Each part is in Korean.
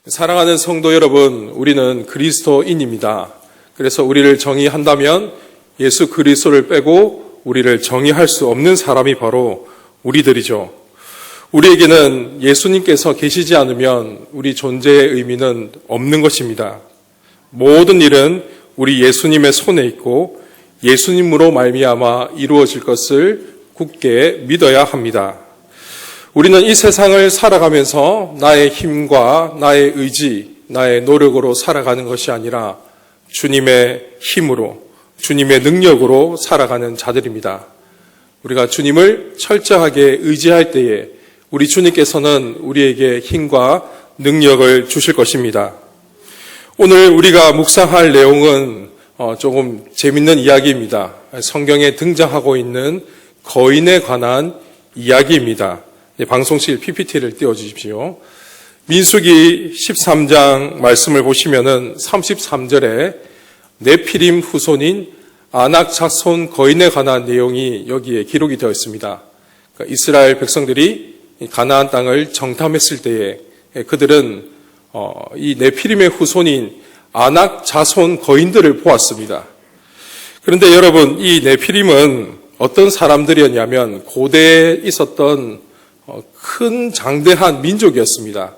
사랑하는 성도 여러분, 우리는 그리스도인입니다. 그래서 우리를 정의한다면 예수 그리스도를 빼고 우리를 정의할 수 없는 사람이 바로 우리들이죠. 우리에게는 예수님께서 계시지 않으면 우리 존재의 의미는 없는 것입니다. 모든 일은 우리 예수님의 손에 있고 예수님으로 말미암아 이루어질 것을 굳게 믿어야 합니다. 우리는 이 세상을 살아가면서 나의 힘과 나의 의지, 나의 노력으로 살아가는 것이 아니라 주님의 힘으로, 주님의 능력으로 살아가는 자들입니다. 우리가 주님을 철저하게 의지할 때에 우리 주님께서는 우리에게 힘과 능력을 주실 것입니다. 오늘 우리가 묵상할 내용은 조금 재밌는 이야기입니다. 성경에 등장하고 있는 거인에 관한 이야기입니다. 방송실 PPT를 띄워주십시오. 민수기 13장 말씀을 보시면은 33절에 네피림 후손인 아낙 자손 거인에 관한 내용이 여기에 기록이 되어 있습니다. 그러니까 이스라엘 백성들이 가나안 땅을 정탐했을 때에 그들은 이 네피림의 후손인 아낙 자손 거인들을 보았습니다. 그런데 여러분, 이 네피림은 어떤 사람들이었냐면 고대에 있었던 큰 장대한 민족이었습니다.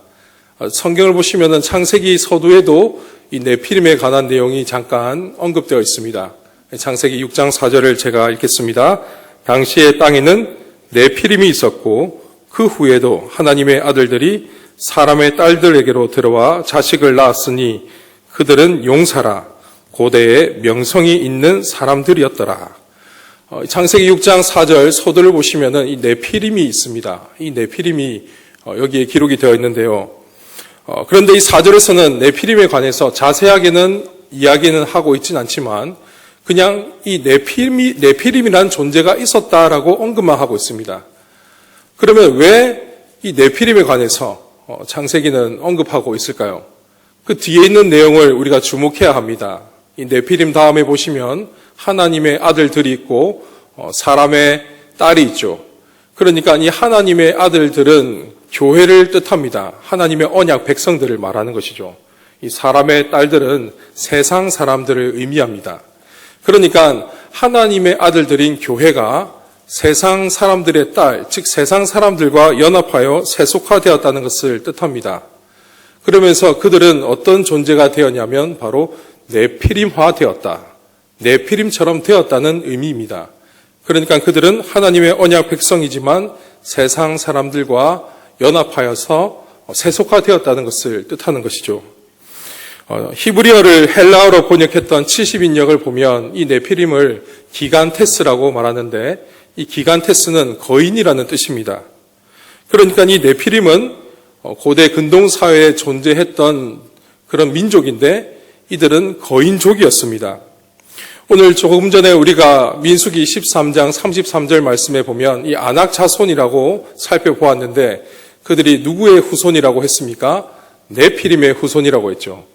성경을 보시면 창세기 서두에도 이 네피림에 관한 내용이 잠깐 언급되어 있습니다. 창세기 6장 4절을 제가 읽겠습니다. 당시의 땅에는 네피림이 있었고 그 후에도 하나님의 아들들이 사람의 딸들에게로 들어와 자식을 낳았으니 그들은 용사라 고대에 명성이 있는 사람들이었더라. 창세기 6장 4절 서두를 보시면은 이 네피림이 있습니다. 이 네피림이 여기에 기록이 되어 있는데요. 그런데 이 4절에서는 네피림에 관해서 자세하게는 이야기는 하고 있진 않지만 그냥 이 네피림이라는 존재가 있었다라고 언급만 하고 있습니다. 그러면 왜 이 네피림에 관해서 창세기는 언급하고 있을까요? 그 뒤에 있는 내용을 우리가 주목해야 합니다. 이 네피림 다음에 보시면 하나님의 아들들이 있고 사람의 딸이 있죠. 그러니까 이 하나님의 아들들은 교회를 뜻합니다. 하나님의 언약 백성들을 말하는 것이죠. 이 사람의 딸들은 세상 사람들을 의미합니다. 그러니까 하나님의 아들들인 교회가 세상 사람들의 딸, 즉 세상 사람들과 연합하여 세속화되었다는 것을 뜻합니다. 그러면서 그들은 어떤 존재가 되었냐면 바로 네피림화 되었다. 네피림처럼 되었다는 의미입니다. 그러니까 그들은 하나님의 언약 백성이지만 세상 사람들과 연합하여서 세속화되었다는 것을 뜻하는 것이죠. 히브리어를 헬라어로 번역했던 70인역을 보면 이 네피림을 기간테스라고 말하는데 이 기간테스는 거인이라는 뜻입니다. 그러니까 이 네피림은 고대 근동사회에 존재했던 그런 민족인데 이들은 거인족이었습니다. 오늘 조금 전에 우리가 민수기 13장 33절 말씀에 보면 이 아낙 자손이라고 살펴보았는데 그들이 누구의 후손이라고 했습니까? 네피림의 후손이라고 했죠.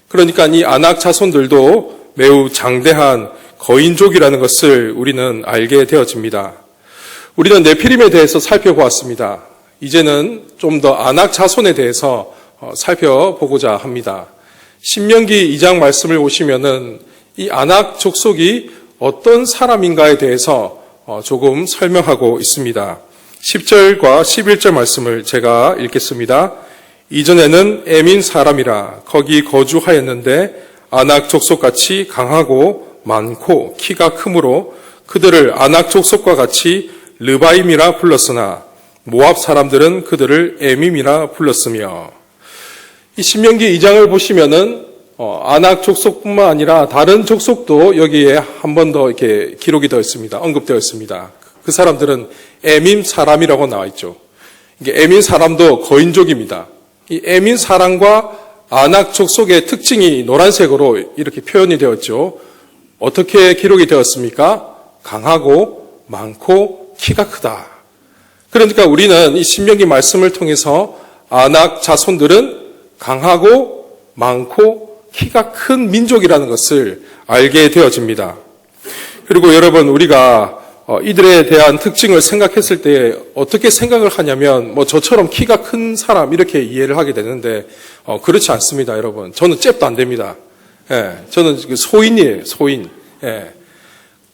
그러니까 이 아낙 자손들도 매우 장대한 거인족이라는 것을 우리는 알게 되어집니다. 우리는 네피림에 대해서 살펴보았습니다. 이제는 좀 더 아낙 자손에 대해서 살펴보고자 합니다. 신명기 2장 말씀을 보시면은 이 아낙 족속이 어떤 사람인가에 대해서 조금 설명하고 있습니다. 10절과 11절 말씀을 제가 읽겠습니다. 이전에는 에민 사람이라 거기 거주하였는데 아낙 족속같이 강하고 많고 키가 크므로 그들을 아낙 족속과 같이 르바임이라 불렀으나 모압 사람들은 그들을 에밈이라 불렀으며 이 신명기 2장을 보시면은 아낙 족속뿐만 아니라 다른 족속도 여기에 한 번 더 이렇게 기록이 되어 있습니다. 언급되어 있습니다. 그 사람들은 에밈 사람이라고 나와 있죠. 이게 에민 사람도 거인족입니다. 이 에민 사람과 아낙 족속의 특징이 노란색으로 이렇게 표현이 되었죠. 어떻게 기록이 되었습니까? 강하고 많고 키가 크다. 그러니까 우리는 이 신명기 말씀을 통해서 아낙 자손들은 강하고 많고 키가 큰 민족이라는 것을 알게 되어집니다. 그리고 여러분, 우리가 이들에 대한 특징을 생각했을 때 어떻게 생각을 하냐면 저처럼 키가 큰 사람 이렇게 이해를 하게 되는데 그렇지 않습니다, 여러분. 저는 잽도 안 됩니다. 저는 소인이에요, 소인.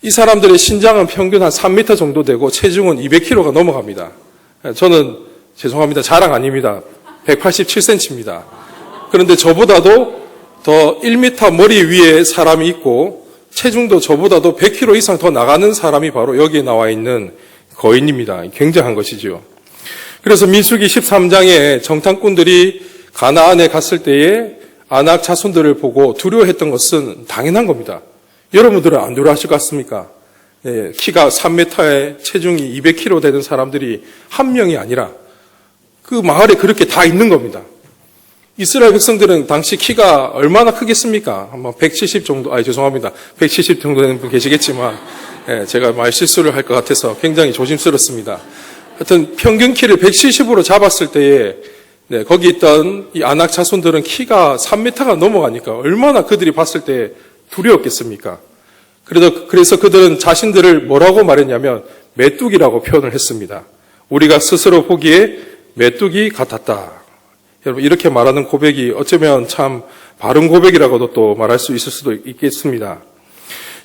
이 사람들의 신장은 평균 한 3m 정도 되고 체중은 200kg가 넘어갑니다. 저는 죄송합니다, 자랑 아닙니다. 187cm입니다. 그런데 저보다도 더 1m 머리 위에 사람이 있고 체중도 저보다도 100kg 이상 더 나가는 사람이 바로 여기에 나와 있는 거인입니다. 굉장한 것이죠. 그래서 민수기 13장에 정탐꾼들이 가나안에 갔을 때에 아낙 자손들을 보고 두려워했던 것은 당연한 겁니다. 여러분들은 안 두려워하실 것 같습니까? 키가 3m에 체중이 200kg 되는 사람들이 한 명이 아니라 그 마을에 그렇게 다 있는 겁니다. 이스라엘 백성들은 당시 키가 얼마나 크겠습니까? 아마 170 정도, 죄송합니다. 170 정도 되는 분 계시겠지만, 제가 말 실수를 할 것 같아서 굉장히 조심스럽습니다. 하여튼 평균 키를 170으로 잡았을 때에, 거기 있던 이 아낙 자손들은 키가 3m가 넘어가니까 얼마나 그들이 봤을 때 두려웠겠습니까? 그래서 그들은 자신들을 뭐라고 말했냐면, 메뚜기라고 표현을 했습니다. 우리가 스스로 보기에 메뚜기 같았다. 여러분, 이렇게 말하는 고백이 어쩌면 참 바른 고백이라고도 또 말할 수 있을 수도 있겠습니다.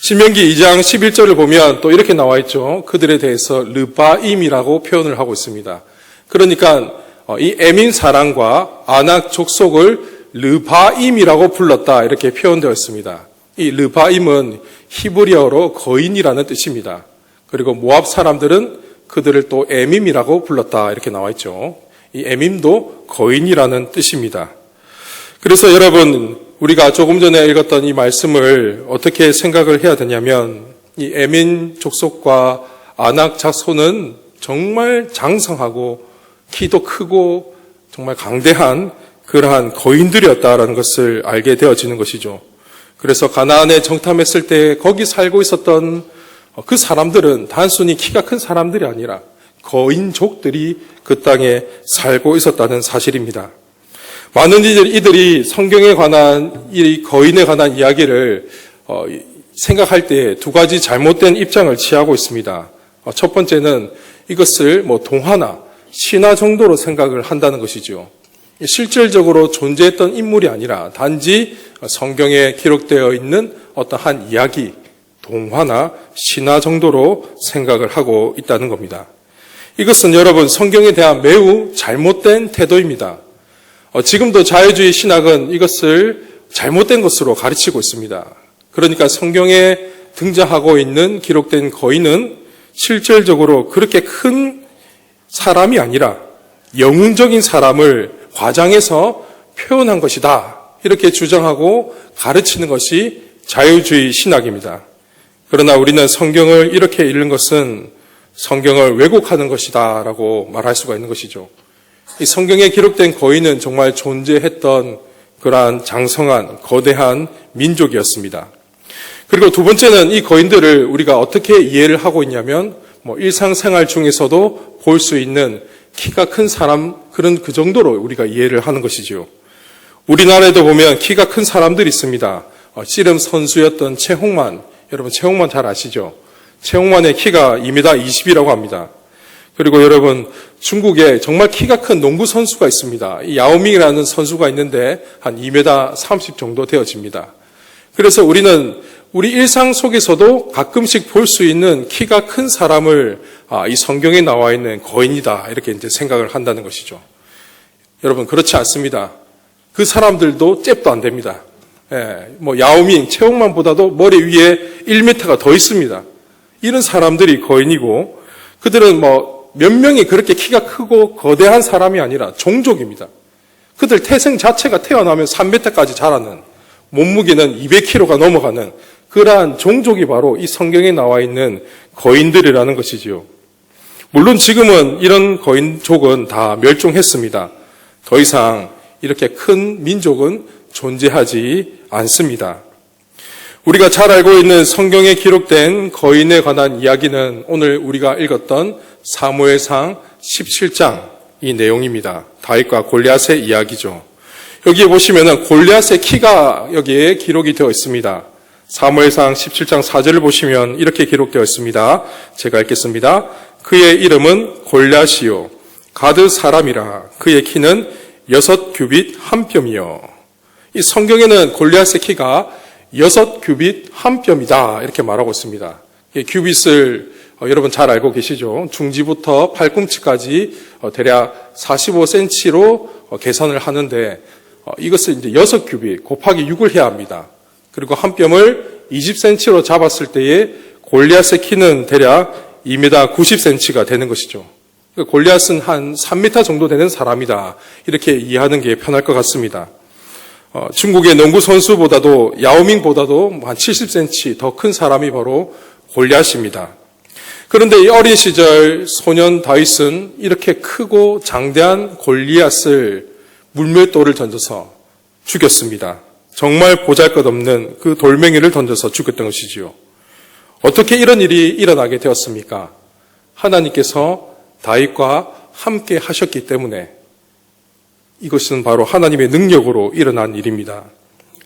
신명기 2장 11절을 보면 또 이렇게 나와 있죠. 그들에 대해서 르바임이라고 표현을 하고 있습니다. 그러니까 이 에민 사람과 아낙 족속을 르바임이라고 불렀다, 이렇게 표현되어 있습니다. 이 르바임은 히브리어로 거인이라는 뜻입니다. 그리고 모압 사람들은 그들을 또 에밈이라고 불렀다, 이렇게 나와 있죠. 이 에밈도 거인이라는 뜻입니다. 그래서 여러분, 우리가 조금 전에 읽었던 이 말씀을 어떻게 생각을 해야 되냐면, 이 에민 족속과 아낙 자손은 정말 장성하고 키도 크고 정말 강대한 그러한 거인들이었다라는 것을 알게 되어지는 것이죠. 그래서 가나안에 정탐했을 때 거기 살고 있었던 그 사람들은 단순히 키가 큰 사람들이 아니라 거인족들이 그 땅에 살고 있었다는 사실입니다. 많은 이들이 성경에 관한, 이 거인에 관한 이야기를 생각할 때 두 가지 잘못된 입장을 취하고 있습니다. 첫 번째는 이것을 동화나 신화 정도로 생각을 한다는 것이죠. 실질적으로 존재했던 인물이 아니라 단지 성경에 기록되어 있는 어떠한 이야기, 동화나 신화 정도로 생각을 하고 있다는 겁니다. 이것은 여러분, 성경에 대한 매우 잘못된 태도입니다. 지금도 자유주의 신학은 이것을 잘못된 것으로 가르치고 있습니다. 그러니까 성경에 등장하고 있는 기록된 거인은 실질적으로 그렇게 큰 사람이 아니라 영웅적인 사람을 과장해서 표현한 것이다, 이렇게 주장하고 가르치는 것이 자유주의 신학입니다. 그러나 우리는 성경을 이렇게 읽는 것은 성경을 왜곡하는 것이다 라고 말할 수가 있는 것이죠. 이 성경에 기록된 거인은 정말 존재했던 그러한 장성한 거대한 민족이었습니다. 그리고 두 번째는 이 거인들을 우리가 어떻게 이해를 하고 있냐면 일상생활 중에서도 볼 수 있는 키가 큰 사람, 그 정도로 우리가 이해를 하는 것이죠. 우리나라에도 보면 키가 큰 사람들이 있습니다. 씨름 선수였던 최홍만, 여러분 최홍만 잘 아시죠? 최홍만의 키가 2m 20이라고 합니다. 그리고 여러분, 중국에 정말 키가 큰 농구 선수가 있습니다. 이 야오밍이라는 선수가 있는데 한 2m 30 정도 되어집니다. 그래서 우리는 우리 일상 속에서도 가끔씩 볼 수 있는 키가 큰 사람을 이 성경에 나와 있는 거인이다, 이렇게 이제 생각을 한다는 것이죠. 여러분, 그렇지 않습니다. 그 사람들도 잽도 안 됩니다. 야오밍, 최홍만보다도 머리 위에 1m가 더 있습니다. 이런 사람들이 거인이고, 그들은 몇 명이 그렇게 키가 크고 거대한 사람이 아니라 종족입니다. 그들 태생 자체가 태어나면 3m까지 자라는, 몸무게는 200kg가 넘어가는 그러한 종족이 바로 이 성경에 나와 있는 거인들이라는 것이지요. 물론 지금은 이런 거인족은 다 멸종했습니다. 더 이상 이렇게 큰 민족은 존재하지 않습니다. 우리가 잘 알고 있는 성경에 기록된 거인에 관한 이야기는 오늘 우리가 읽었던 사무엘상 17장 이 내용입니다. 다윗과 골리앗의 이야기죠. 여기에 보시면은 골리앗의 키가 여기에 기록이 되어 있습니다. 사무엘상 17장 4절을 보시면 이렇게 기록되어 있습니다. 제가 읽겠습니다. 그의 이름은 골리앗이요 가드 사람이라. 그의 키는 6규빗 한 뼘이요. 이 성경에는 골리앗의 키가 6규빗 한 뼘이다 이렇게 말하고 있습니다. 규빗을 여러분 잘 알고 계시죠? 중지부터 팔꿈치까지 대략 45cm로 계산을 하는데 이것을 이제 6규빗 곱하기 6을 해야 합니다. 그리고 한 뼘을 20cm로 잡았을 때에 골리앗의 키는 대략 2m 90cm가 되는 것이죠. 골리앗은 한 3m 정도 되는 사람이다. 이렇게 이해하는 게 편할 것 같습니다. 중국의 농구 선수보다도 야오밍보다도 한 70cm 더 큰 사람이 바로 골리앗입니다. 그런데 이 어린 시절 소년 다윗은 이렇게 크고 장대한 골리앗을 물맷돌을 던져서 죽였습니다. 정말 보잘것없는 그 돌멩이를 던져서 죽였던 것이지요. 어떻게 이런 일이 일어나게 되었습니까? 하나님께서 다윗과 함께 하셨기 때문에 이것은 바로 하나님의 능력으로 일어난 일입니다.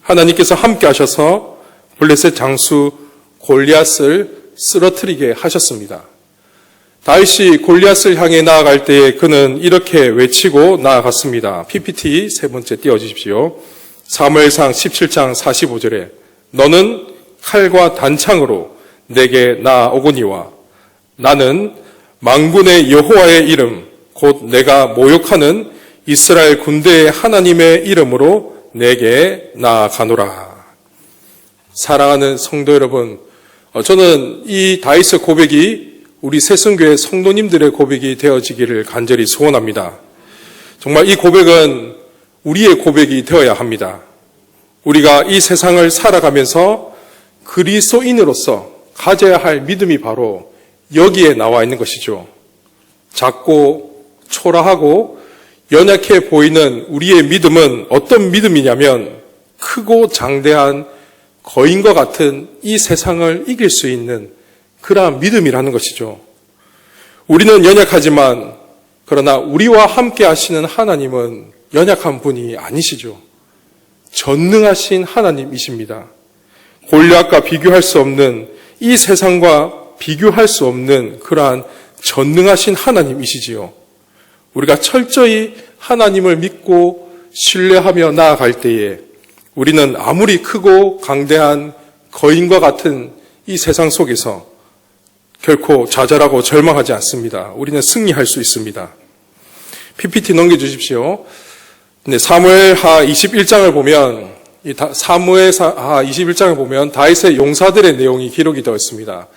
하나님께서 함께 하셔서 블레셋 장수 골리앗을 쓰러뜨리게 하셨습니다. 다윗이 골리앗을 향해 나아갈 때에 그는 이렇게 외치고 나아갔습니다. PPT 세 번째 띄워주십시오. 사무엘상 17장 45절에 너는 칼과 단창으로 내게 나아오거니와 나는 만군의 여호와의 이름 곧 내가 모욕하는 이스라엘 군대의 하나님의 이름으로 내게 나아가노라. 사랑하는 성도 여러분, 저는 이 다윗의 고백이 우리 새순교회 성도님들의 고백이 되어지기를 간절히 소원합니다. 정말 이 고백은 우리의 고백이 되어야 합니다. 우리가 이 세상을 살아가면서 그리스도인으로서 가져야 할 믿음이 바로 여기에 나와 있는 것이죠. 작고 초라하고 연약해 보이는 우리의 믿음은 어떤 믿음이냐면 크고 장대한 거인과 같은 이 세상을 이길 수 있는 그러한 믿음이라는 것이죠. 우리는 연약하지만 그러나 우리와 함께 하시는 하나님은 연약한 분이 아니시죠. 전능하신 하나님이십니다. 골리앗과 비교할 수 없는 이 세상과 비교할 수 없는 그러한 전능하신 하나님이시지요. 우리가 철저히 하나님을 믿고 신뢰하며 나아갈 때에 우리는 아무리 크고 강대한 거인과 같은 이 세상 속에서 결코 좌절하고 절망하지 않습니다. 우리는 승리할 수 있습니다. PPT 넘겨주십시오. 사무엘하 21장을 보면 사무엘하 21장을 보면 다윗의 용사들의 내용이 기록이 되어 있습니다.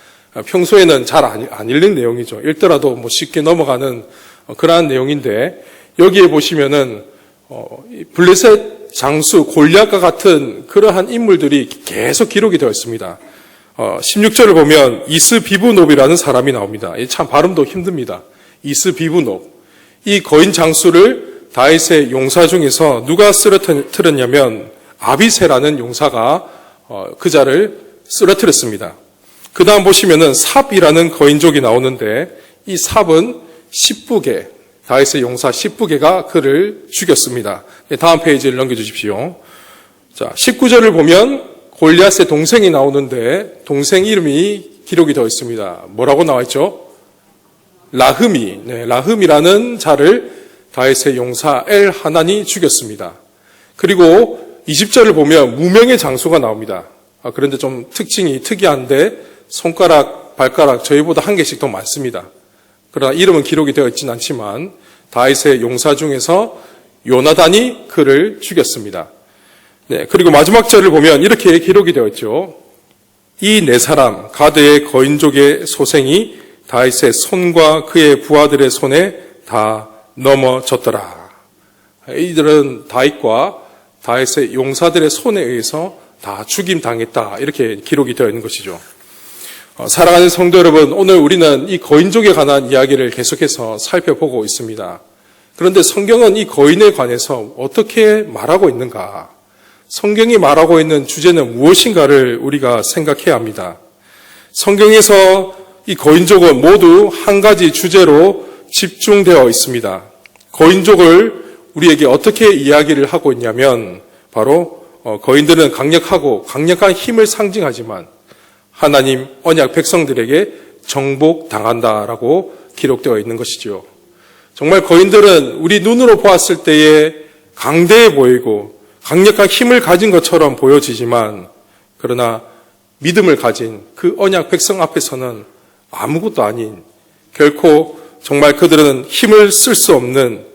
평소에는 잘 안 읽는 내용이죠. 읽더라도 쉽게 넘어가는 그러한 내용인데 여기에 보시면은 블레셋 장수 골리앗과 같은 그러한 인물들이 계속 기록이 되어 있습니다. 16절을 보면 이스비브놉이라는 사람이 나옵니다. 참 발음도 힘듭니다. 이스비브놉. 이 거인 장수를 다윗의 용사 중에서 누가 쓰러뜨렸냐면 아비새라는 용사가 그 자를 쓰러뜨렸습니다. 그 다음 보시면은 삽이라는 거인족이 나오는데 이 삽은 십부개, 다윗의 용사 십부개가 그를 죽였습니다. 다음 페이지를 넘겨주십시오. 자, 19절을 보면 골리앗의 동생이 나오는데 동생 이름이 기록이 되어 있습니다. 뭐라고 나와 있죠? 라흠이. 라흠이라는 자를 다윗의 용사 엘하난이 죽였습니다. 그리고 20절을 보면 무명의 장수가 나옵니다. 그런데 좀 특징이 특이한데 손가락, 발가락 저희보다 한 개씩 더 많습니다. 그러나 이름은 기록이 되어 있지는 않지만 다윗의 용사 중에서 요나단이 그를 죽였습니다. 그리고 마지막 절을 보면 이렇게 기록이 되어 있죠. 이 네 사람 가드의 거인족의 소생이 다윗의 손과 그의 부하들의 손에 다 넘어졌더라. 이들은 다윗과 다윗의 용사들의 손에 의해서 다 죽임당했다. 이렇게 기록이 되어 있는 것이죠. 사랑하는 성도 여러분, 오늘 우리는 이 거인족에 관한 이야기를 계속해서 살펴보고 있습니다. 그런데 성경은 이 거인에 관해서 어떻게 말하고 있는가? 성경이 말하고 있는 주제는 무엇인가를 우리가 생각해야 합니다. 성경에서 이 거인족은 모두 한 가지 주제로 집중되어 있습니다. 거인족을 우리에게 어떻게 이야기를 하고 있냐면 바로 거인들은 강력하고 강력한 힘을 상징하지만 하나님 언약 백성들에게 정복당한다라고 기록되어 있는 것이죠. 정말 거인들은 우리 눈으로 보았을 때에 강대해 보이고 강력한 힘을 가진 것처럼 보여지지만 그러나 믿음을 가진 그 언약 백성 앞에서는 아무것도 아닌 결코 정말 그들은 힘을 쓸 수 없는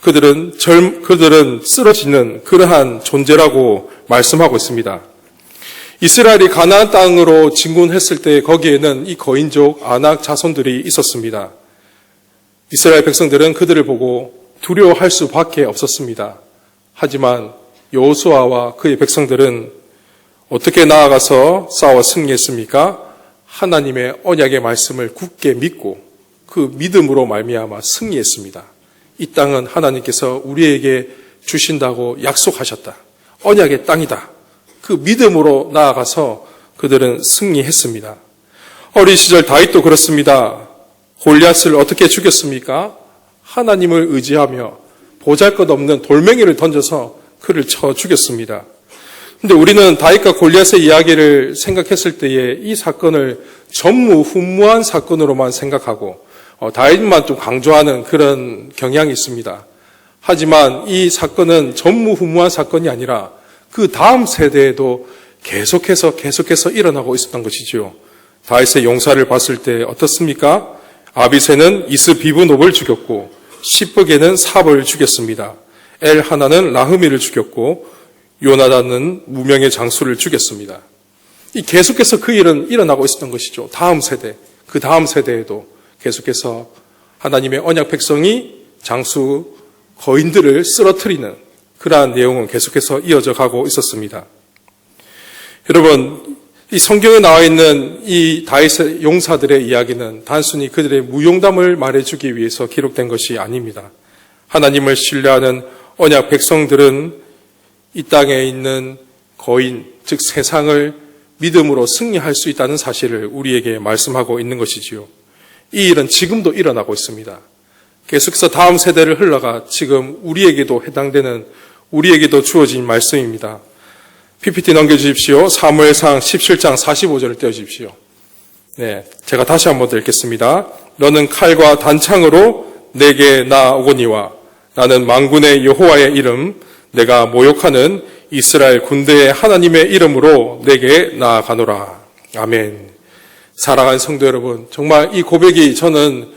그들은 쓰러지는 그러한 존재라고 말씀하고 있습니다. 이스라엘이 가나안 땅으로 진군했을 때 거기에는 이 거인족 아낙 자손들이 있었습니다. 이스라엘 백성들은 그들을 보고 두려워할 수밖에 없었습니다. 하지만 여호수아와 그의 백성들은 어떻게 나아가서 싸워 승리했습니까? 하나님의 언약의 말씀을 굳게 믿고 그 믿음으로 말미암아 승리했습니다. 이 땅은 하나님께서 우리에게 주신다고 약속하셨다. 언약의 땅이다. 그 믿음으로 나아가서 그들은 승리했습니다. 어린 시절 다윗도 그렇습니다. 골리앗을 어떻게 죽였습니까? 하나님을 의지하며 보잘것없는 돌멩이를 던져서 그를 쳐 죽였습니다. 그런데 우리는 다윗과 골리앗의 이야기를 생각했을 때에 이 사건을 전무후무한 사건으로만 생각하고 다윗만 좀 강조하는 그런 경향이 있습니다. 하지만 이 사건은 전무후무한 사건이 아니라 그 다음 세대에도 계속해서 일어나고 있었던 것이죠. 다윗의 용사를 봤을 때 어떻습니까? 아비새는 이스비브놉을 죽였고 시브게는 삽을 죽였습니다. 엘하나는 라흐미를 죽였고 요나단은 무명의 장수를 죽였습니다. 이 계속해서 그 일은 일어나고 있었던 것이죠. 다음 세대, 그 다음 세대에도 계속해서 하나님의 언약 백성이 장수 거인들을 쓰러뜨리는 그러한 내용은 계속해서 이어져 가고 있었습니다. 여러분, 이 성경에 나와 있는 이 다윗의 용사들의 이야기는 단순히 그들의 무용담을 말해주기 위해서 기록된 것이 아닙니다. 하나님을 신뢰하는 언약 백성들은 이 땅에 있는 거인, 즉 세상을 믿음으로 승리할 수 있다는 사실을 우리에게 말씀하고 있는 것이지요. 이 일은 지금도 일어나고 있습니다. 계속해서 다음 세대를 흘러가 지금 우리에게도 해당되는, 우리에게도 주어진 말씀입니다. PPT 넘겨주십시오. 사무엘상 17장 45절을 떼어주십시오. 네, 제가 다시 한번 더 읽겠습니다. 너는 칼과 단창으로 내게 나아오거니와 나는 만군의 여호와의 이름, 내가 모욕하는 이스라엘 군대의 하나님의 이름으로 내게 나아가노라. 아멘. 사랑하는 성도 여러분, 정말 이 고백이 저는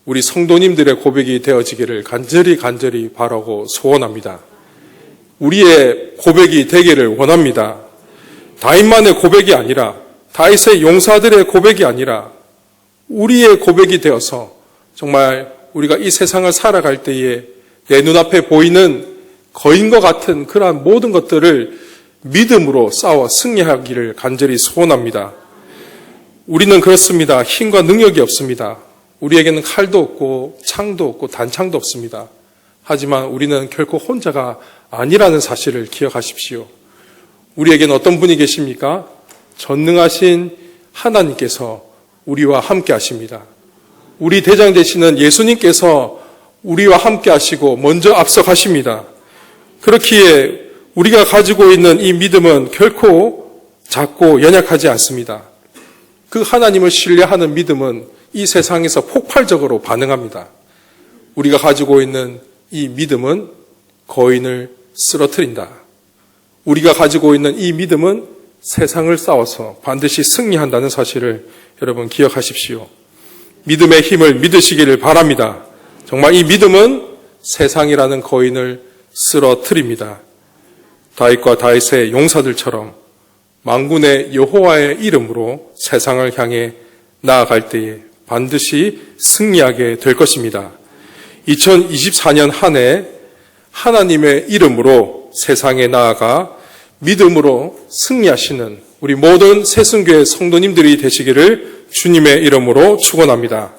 우리 성도님들의 고백이 되어지기를 간절히 바라고 소원합니다. 우리의 고백이 되기를 원합니다. 다윗만의 고백이 아니라, 다윗의 용사들의 고백이 아니라 우리의 고백이 되어서 정말 우리가 이 세상을 살아갈 때에 내 눈앞에 보이는 거인과 같은 그러한 모든 것들을 믿음으로 싸워 승리하기를 간절히 소원합니다. 우리는 그렇습니다. 힘과 능력이 없습니다. 우리에게는 칼도 없고 창도 없고 단창도 없습니다. 하지만 우리는 결코 혼자가 아니라는 사실을 기억하십시오. 우리에게는 어떤 분이 계십니까? 전능하신 하나님께서 우리와 함께 하십니다. 우리 대장 되시는 예수님께서 우리와 함께 하시고 먼저 앞서가십니다. 그렇기에 우리가 가지고 있는 이 믿음은 결코 작고 연약하지 않습니다. 그 하나님을 신뢰하는 믿음은 이 세상에서 폭발적으로 반응합니다. 우리가 가지고 있는 이 믿음은 거인을 쓰러뜨린다. 우리가 가지고 있는 이 믿음은 세상을 싸워서 반드시 승리한다는 사실을 여러분 기억하십시오. 믿음의 힘을 믿으시기를 바랍니다. 정말 이 믿음은 세상이라는 거인을 쓰러뜨립니다. 다윗과 다윗의 용사들처럼 만군의 여호와의 이름으로 세상을 향해 나아갈 때에 반드시 승리하게 될 것입니다. 2024년 한 해 하나님의 이름으로 세상에 나아가 믿음으로 승리하시는 우리 모든 새순교회 성도님들이 되시기를 주님의 이름으로 축원합니다.